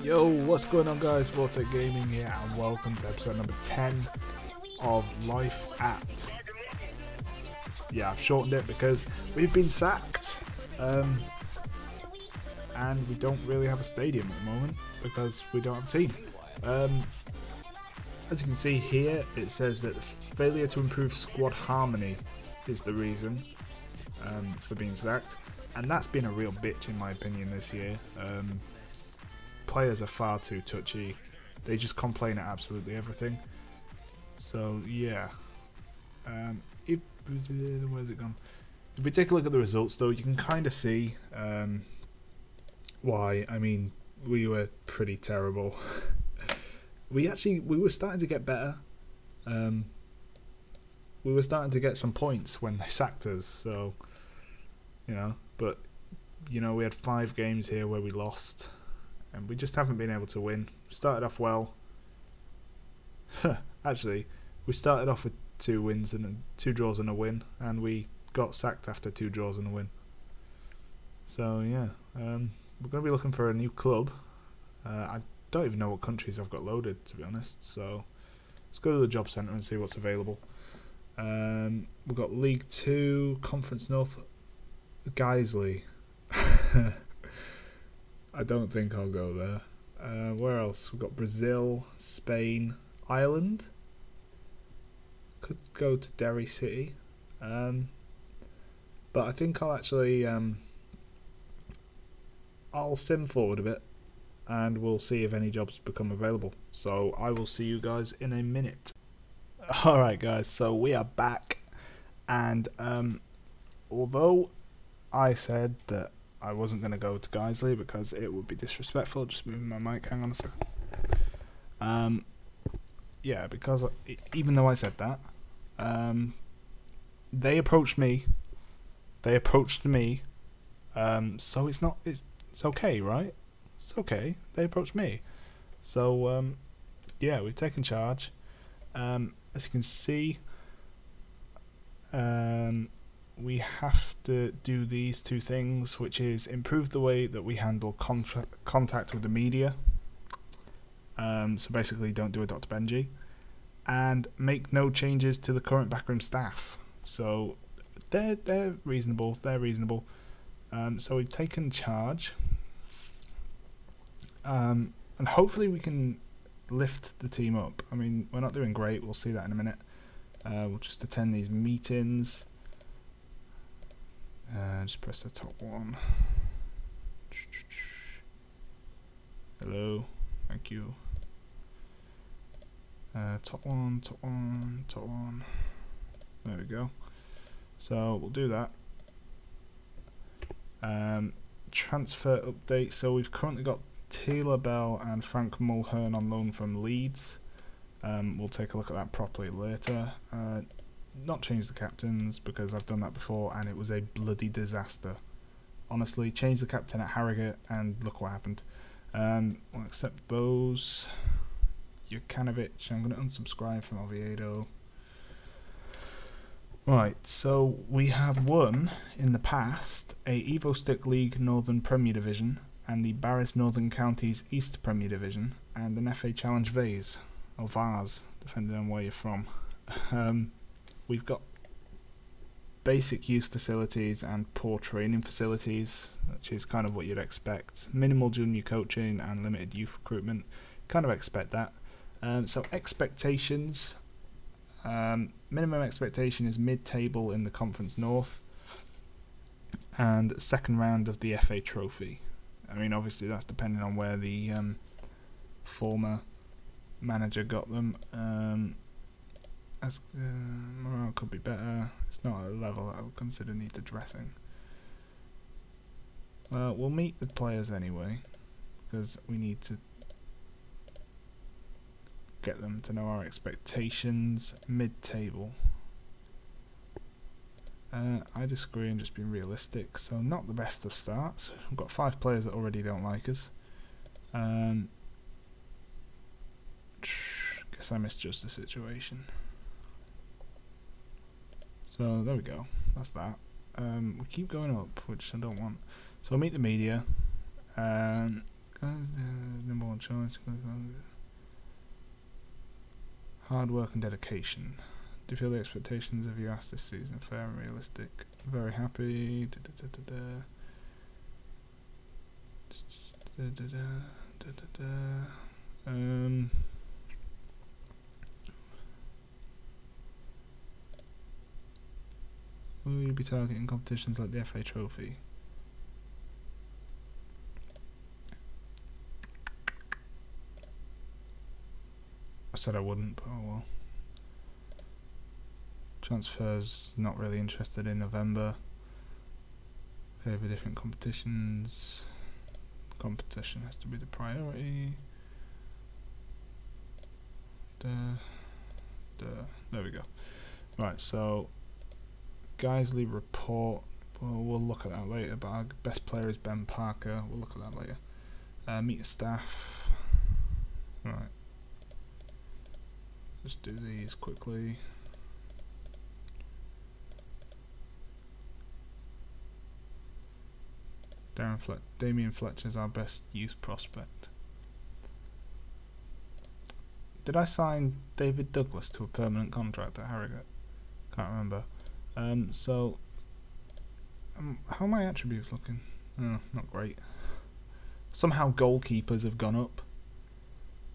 Yo, what's going on guys, Vortex Gaming here and welcome to episode number 10 of Life at... Yeah, I've shortened it because we've been sacked and we don't really have a stadium at the moment because we don't have a team. As you can see here, it says that the failure to improve squad harmony is the reason for being sacked, and that's been a real bitch in my opinion this year. Players are far too touchy, they just complain at absolutely everything. So yeah, where's it gone? If we take a look at the results though, you can kind of see why. I mean, we were pretty terrible. we were starting to get better. We were starting to get some points when they sacked us, so you know, but you know, we had 5 games here where we lost and we just haven't been able to win. Started off well. Actually, we started off with 2 wins and 2 draws and a win, and we got sacked after 2 draws and a win. So yeah, we're going to be looking for a new club. I don't even know what countries I've got loaded, to be honest, so let's go to the job centre and see what's available. We've got League 2, Conference North, Guiseley. I don't think I'll go there. Where else? We've got Brazil, Spain, Ireland. Could go to Derry City. But I think I'll actually I'll sim forward a bit and we'll see if any jobs become available. So I will see you guys in a minute. Alright guys, so we are back, and although I said that I wasn't going to go to Guiseley because it would be disrespectful, just moving my mic, hang on a second. Yeah, because even though I said that, they approached me, so it's okay, right? It's okay, they approached me. So, yeah, we've taken charge. As you can see, we have to do these 2 things, which is improve the way that we handle contact with the media. So basically, don't do a Dr. Benji, and make no changes to the current backroom staff. So they're reasonable. So we've taken charge, and hopefully we can lift the team up. I mean, we're not doing great. We'll see that in a minute. We'll just attend these meetings. Just press the top one. Hello, thank you. Top one. There we go. So we'll do that. Transfer update. So we've currently got Taylor Bell and Frank Mulhern on loan from Leeds. We'll take a look at that properly later. Not change the captains because I've done that before and it was a bloody disaster. Honestly, change the captain at Harrogate and look what happened. We'll accept those. Jokanovic, I'm going to unsubscribe from Oviedo. Right, so we have won in the past a Evo Stick League Northern Premier Division and the Barris Northern Counties East Premier Division and an FA Challenge Vase, or Vase, depending on where you're from. We've got basic youth facilities and poor training facilities, which is kind of what you'd expect. Minimal junior coaching and limited youth recruitment, kind of expect that. So expectations, minimum expectation is mid-table in the Conference North and second round of the FA Trophy. I mean, obviously that's depending on where the former manager got them. Morale could be better. It's not at a level that I would consider needs addressing. We'll meet the players anyway because we need to get them to know our expectations. Mid-table. I disagree and just being realistic. So not the best of starts. We've got 5 players that already don't like us. Guess I misjudged the situation. So there we go, that's that. We keep going up, which I don't want. So I'll meet the media, and number one choice. Hard work and dedication. Do you feel the expectations of you asked this season fair and realistic? Very happy. Will you be targeting competitions like the FA Trophy? I said I wouldn't, but oh well. Transfers, not really interested in November. Favour different competitions. Competition has to be the priority. There we go. Right, so Geisley report. Well, we'll look at that later, but our best player is Ben Parker. We'll look at that later. Meet the staff. Right. Just do these quickly. Damien Fletcher's our best youth prospect. Did I sign David Douglas to a permanent contract at Harrogate? Can't remember. So how are my attributes looking? Oh, not great. Somehow goalkeepers have gone up.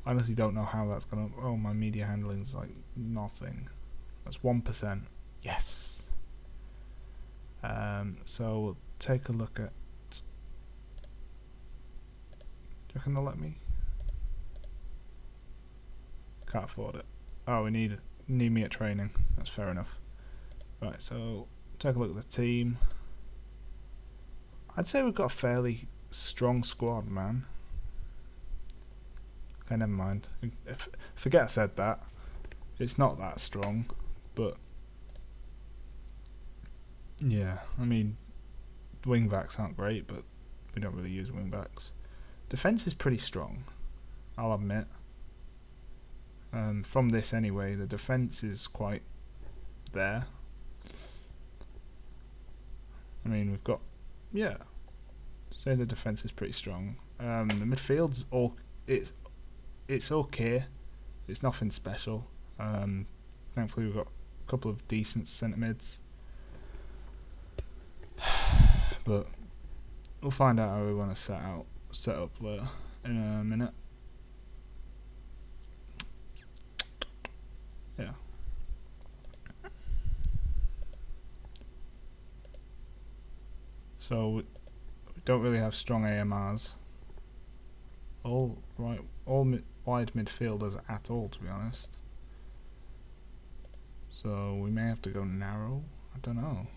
I honestly don't know how that's gone up. Oh, my media handling is like nothing. That's 1%. Yes. So we'll take a look at. Do you reckon they'll let me? Can't afford it. Oh, we need me at training. That's fair enough. Right, so take a look at the team. I'd say we've got a fairly strong squad, man. Okay, never mind. Forget I said that. It's not that strong, but yeah, I mean, wing backs aren't great, but we don't really use wing backs. Defence is pretty strong, I'll admit. From this anyway, the defence is quite there. I mean, we've got, yeah, say the defence is pretty strong. The midfield's all, it's okay. It's nothing special. Thankfully we've got a couple of decent centre mids. But we'll find out how we want to set up later in a minute. Yeah. So we don't really have strong AMRs. All wide midfielders at all, to be honest. So we may have to go narrow. I don't know.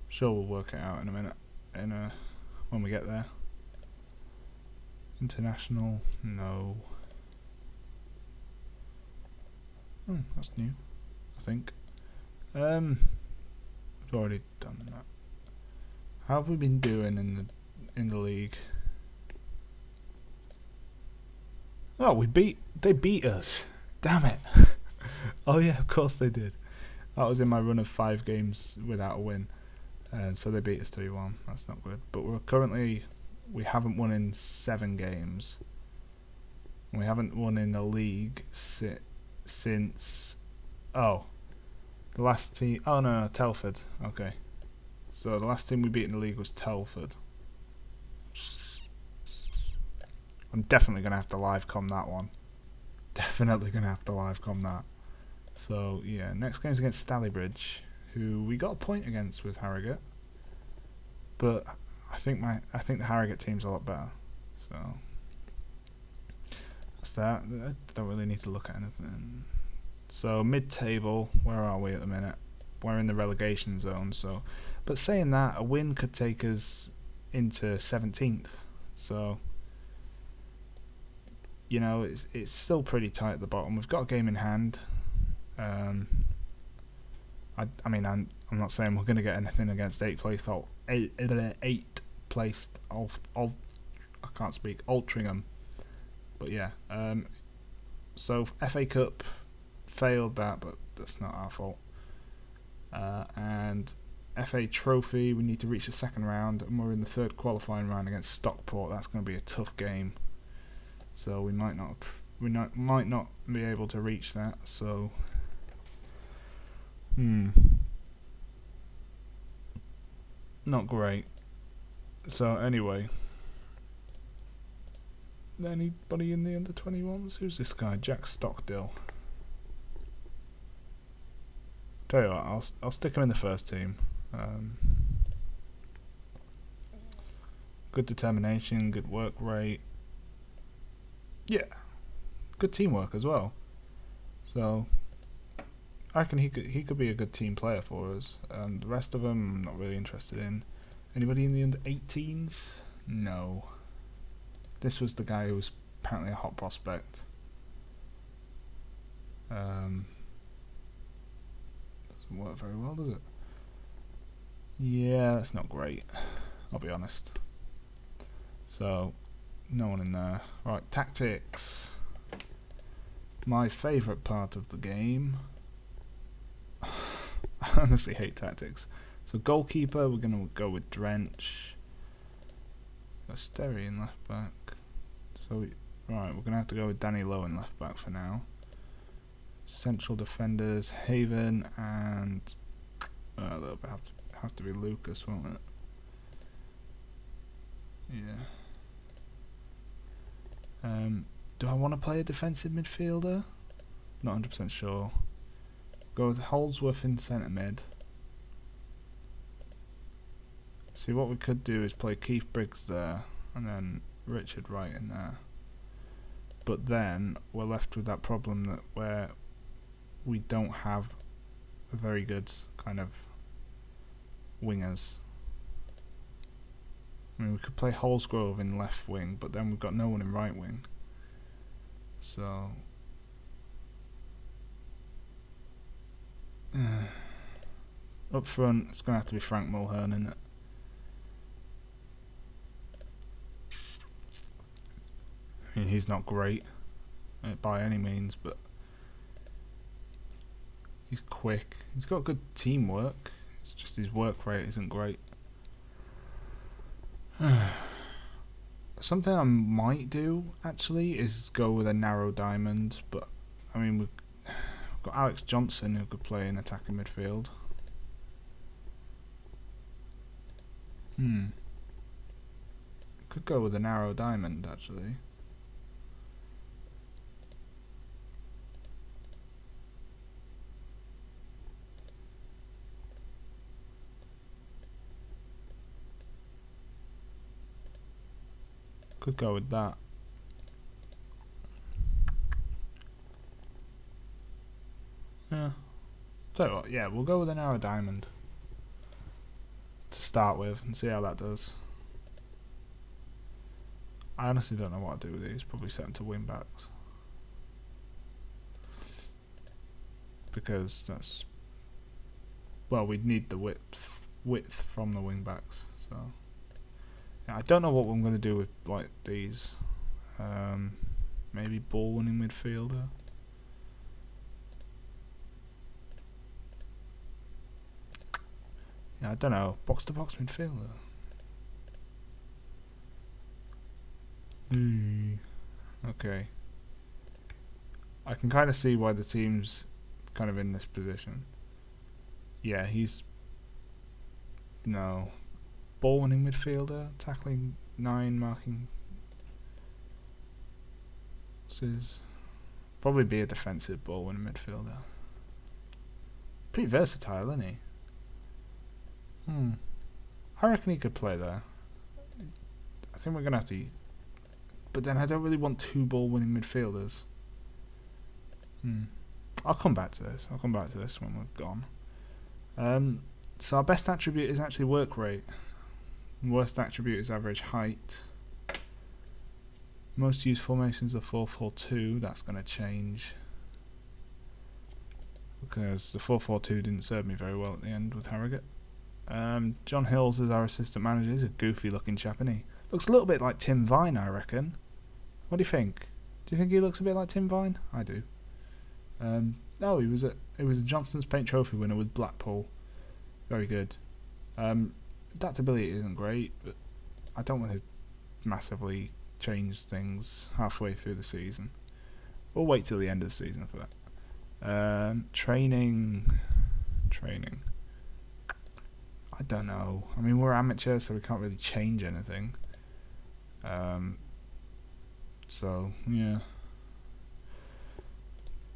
Sure, we'll work it out in a minute. When we get there. International, no. Oh, that's new, I think. We've already done that. How have we been doing in the league? Oh, they beat us. Damn it. Oh yeah, of course they did. That was in my run of 5 games without a win. So they beat us 3-1. That's not good. But we haven't won in 7 games. We haven't won in the league since the last team. Oh no, Telford. Okay. So the last team we beat in the league was Telford. I'm definitely gonna have to live com that one. Definitely gonna have to live com that. So yeah, next game's against Stalybridge, who we got a point against with Harrogate. But I think the Harrogate team's a lot better. So that's that. I don't really need to look at anything. So mid-table, where are we at the minute? We're in the relegation zone. So, but saying that, a win could take us into 17th. So, you know, it's still pretty tight at the bottom. We've got a game in hand. I mean, I'm not saying we're going to get anything against 8th placed I can't speak, Altrincham. But yeah, so FA Cup failed that, but that's not our fault. And FA Trophy. We need to reach the second round, and we're in the third qualifying round against Stockport. That's going to be a tough game, so we might not be able to reach that. So, not great. So anyway, anybody in the under 21s? Who's this guy? Jack Stockdill. Tell you what, I'll stick him in the first team. Good determination, good work rate. Yeah, good teamwork as well. So I reckon he could be a good team player for us. And the rest of them, I'm not really interested in. Anybody in the under 18s? No. This was the guy who was apparently a hot prospect. Doesn't work very well, does it? Yeah, that's not great, I'll be honest. So, no one in there. Right, tactics. My favourite part of the game. I honestly hate tactics. So goalkeeper, we're going to go with Drench. Got Sterry in left back. So, right, we're going to have to go with Danny Lowe in left back for now. Central defenders, Haven and that'll have to be Lucas, won't it? Yeah. Do I want to play a defensive midfielder? Not 100% sure. Go with Holdsworth in centre mid. See, what we could do is play Keith Briggs there and then Richard Wright in there. But then we're left with that problem that where we don't have a very good kind of wingers. I mean, we could play Holsgrove in left wing, but then we've got no one in right wing. So up front, it's going to have to be Frank Mulhern, isn't it? I mean, he's not great by any means, but he's quick. He's got good teamwork. It's just his work rate isn't great. Something I might do, actually, is go with a narrow diamond, but, I mean, we've got Alex Johnson who could play in attacking midfield. Could go with a narrow diamond, actually. Could go with that. Yeah. Tell you what, yeah, we'll go with an narrow diamond to start with and see how that does. I honestly don't know what to do with these. Probably set them to wing backs. Because that's, well, we'd need the width from the wing backs, so yeah, I don't know what I'm going to do with like these. Maybe ball winning midfielder. Yeah, I don't know. Box to box midfielder. Okay. I can kind of see why the team's kind of in this position. Yeah, he's no ball winning midfielder, tackling 9, marking. This is probably be a defensive ball winning midfielder. Pretty versatile, isn't he? I reckon he could play there. I think we're gonna have to. But then I don't really want 2 ball winning midfielders. I'll come back to this. I'll come back to this when we're gone. So our best attribute is actually work rate. Worst attribute is average height. Most used formations are 4-4-2. That's going to change. Because the 4-4-2 didn't serve me very well at the end with Harrogate. John Hills is our assistant manager. He's a goofy looking chap, isn't he? Looks a little bit like Tim Vine, I reckon. What do you think? Do you think he looks a bit like Tim Vine? I do. No, he was a Johnston's Paint Trophy winner with Blackpool. Very good. Adaptability isn't great, but I don't want to massively change things halfway through the season. We'll wait till the end of the season for that. Training. I don't know. I mean, we're amateurs, so we can't really change anything. So, yeah.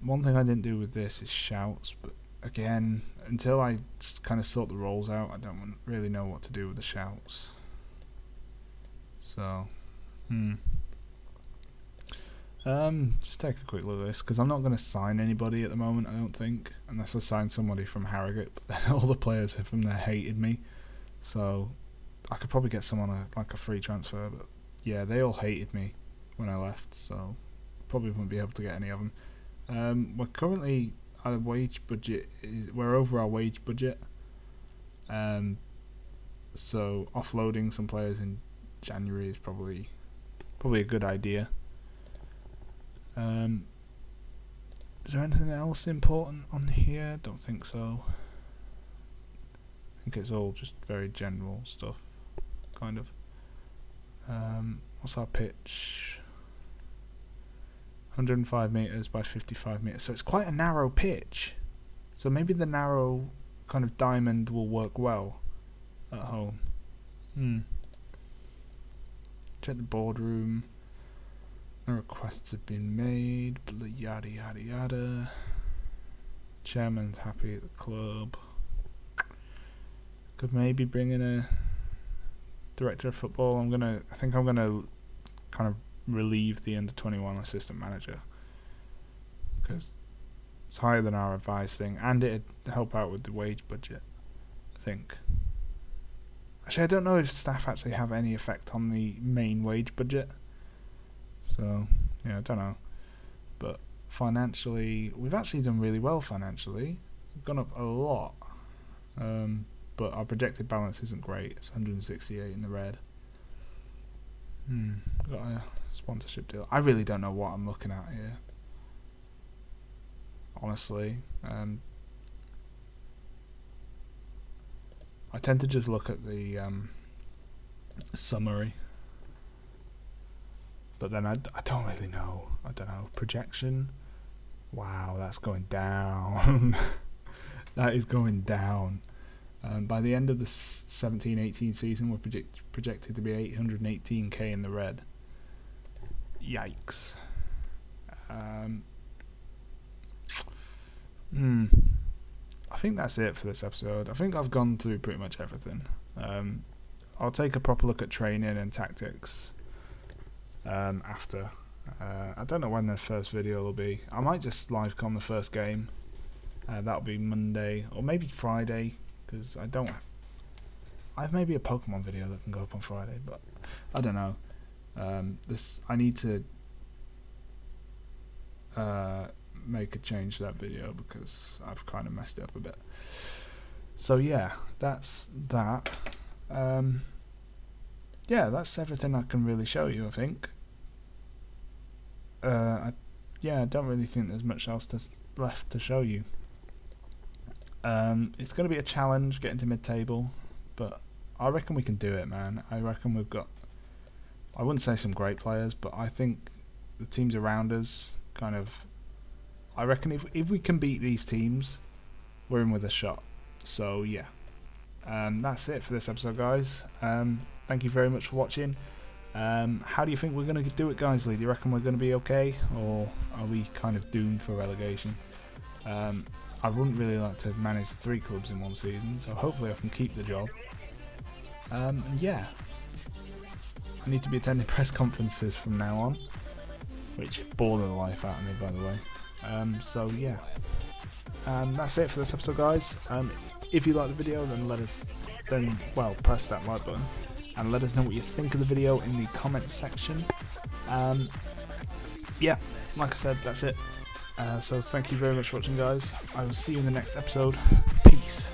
One thing I didn't do with this is shouts, but again, until I kind of sort the roles out, I don't really know what to do with the shouts. So, just take a quick look at this, because I'm not going to sign anybody at the moment, I don't think, unless I sign somebody from Harrogate, but then all the players from there hated me, so I could probably get someone like a free transfer, but yeah, they all hated me when I left, so probably wouldn't be able to get any of them. We're currently at a wage budget, we're over our wage budget, so offloading some players in January is probably a good idea. Is there anything else important on here? Don't think so. I think it's all just very general stuff, kind of. What's our pitch? 105 metres by 55 metres, so it's quite a narrow pitch. So maybe the narrow kind of diamond will work well at home. Check the boardroom. No requests have been made, but yada yada yada. Chairman's happy at the club. Could maybe bring in a director of football. I think I'm gonna kind of relieve the under-21 assistant manager, because it's higher than our advised thing, and it'd help out with the wage budget, I think. Actually, I don't know if staff actually have any effect on the main wage budget, so yeah, I don't know. But financially, we've actually done really well financially. We've gone up a lot, but our projected balance isn't great. It's 168 in the red. Got a sponsorship deal. I really don't know what I'm looking at here, honestly. I tend to just look at the summary, but then I don't really know. I don't know. Projection. Wow, that's going down. That is going down. By the end of the 17-18 season, we're projected to be 818k in the red. Yikes. I think that's it for this episode. I think I've gone through pretty much everything. I'll take a proper look at training and tactics after. I don't know when the first video will be. I might just live com the first game. That'll be Monday or maybe Friday, because I have maybe a Pokemon video that can go up on Friday, but I don't know. I need to make a change to that video because I've kind of messed it up a bit. So yeah, that's that. Yeah, that's everything I can really show you, I think. I don't really think there's much else left to show you. It's going to be a challenge getting to mid-table, but I reckon we can do it, man. I reckon we've got, I wouldn't say some great players, but I think the teams around us kind of, I reckon if we can beat these teams, we're in with a shot. So yeah, that's it for this episode, guys. Thank you very much for watching. How do you think we're going to do it, guys? Do you reckon we're going to be okay, or are we kind of doomed for relegation? I wouldn't really like to manage 3 clubs in one season, so hopefully I can keep the job. Yeah, I need to be attending press conferences from now on, which bore the life out of me, by the way. So yeah, that's it for this episode, guys. If you like the video, then press that like button and let us know what you think of the video in the comments section. Yeah, like I said, that's it. So thank you very much for watching, guys. I will see you in the next episode. Peace.